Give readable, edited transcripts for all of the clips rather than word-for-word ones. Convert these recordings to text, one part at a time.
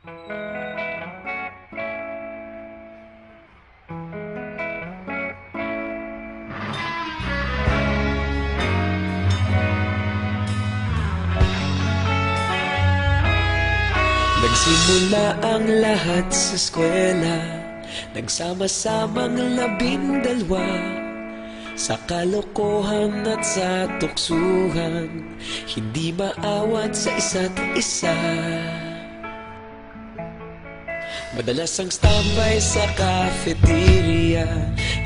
Nagsimula ang lahat sa eskwela, nagsama-samang 12 sa kalokohan at sa tuksuhan, hindi maawat sa isa't isa. Madalas ang standby sa cafeteria,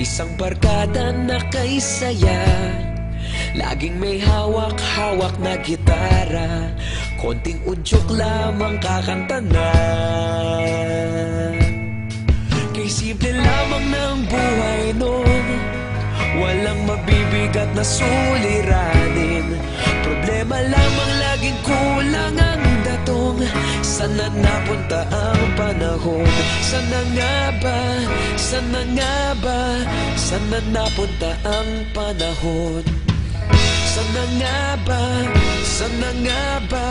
isang barkada na kay saya. Laging may hawak-hawak na gitara, konting udyok lamang kakanta na. Kay simple lamang ng buhay nun, walang mabibigat na suliranin. Problema lamang laging kulang ang datong. Sana napunta ang panahon? Sana nga ba? Sana nga ba? Sana napunta ang panahon? Sana nga ba? Sana nga ba?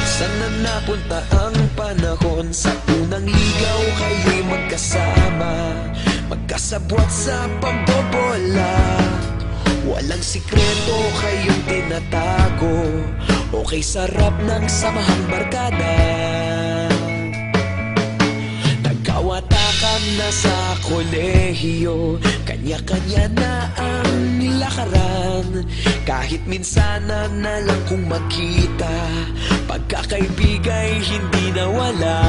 Sana napunta ang panahon? Sa unang ligaw kayo'y magkasama, magkasabwat sa pambobola. Walang sikreto kayong tinatago, okay sarap ng samahang barkada. Nagkawatakan na sa kolehiyo, kanya-kanya na ang nilakaran. Kahit minsanan na lang kung magkita, pagkakaibigay hindi nawala.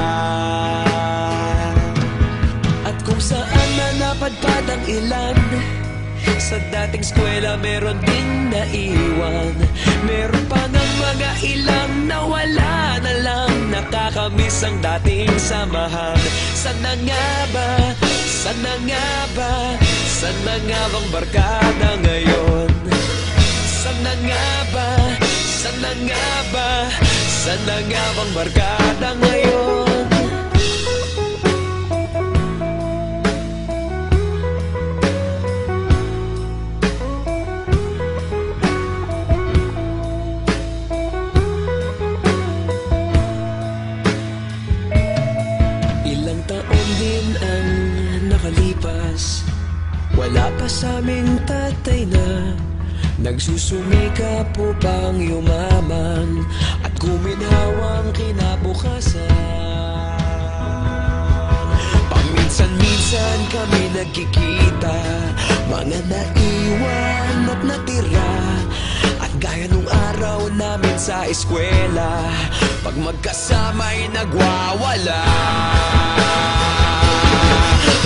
At kung saan na napadpad ang ilan, sa dating eskwela meron ding naiwan. Meron pa ng mga ilang nawala na lang, nakakamiss ang dating samahan. Sana nga ba? Sana nga ba? Sana nga bang barkada ngayon? Sana nga ba? Sana nga ba? Sana nga bang barkada ngayon? Ilang taon din ang nakalipas, wala pa sa aming tatay na nagsusumikap upang yumaman at guminhawang kinabukasan. Paminsan-minsan kami nagkikita, mga naiwan at natira. At gaya nung araw namin sa eskwela, pag magkasama'y nagwawala.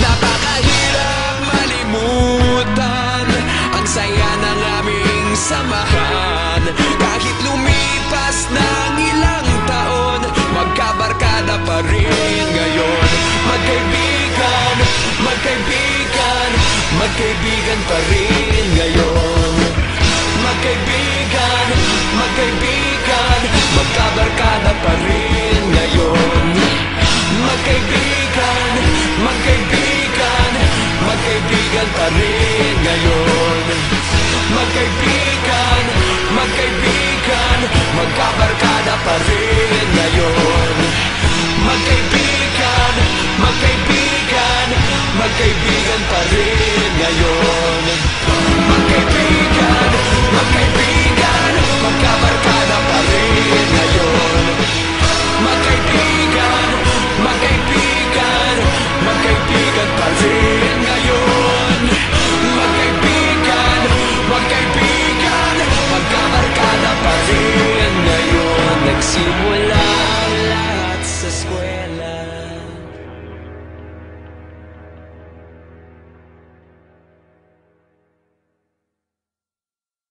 Napakahirap malimutan ang saya ng aming samahan. Kahit lumipas ng ilang taon, magkabarkada pa rin ngayon. Magkaibigan, magkaibigan, magkaibigan pa rin.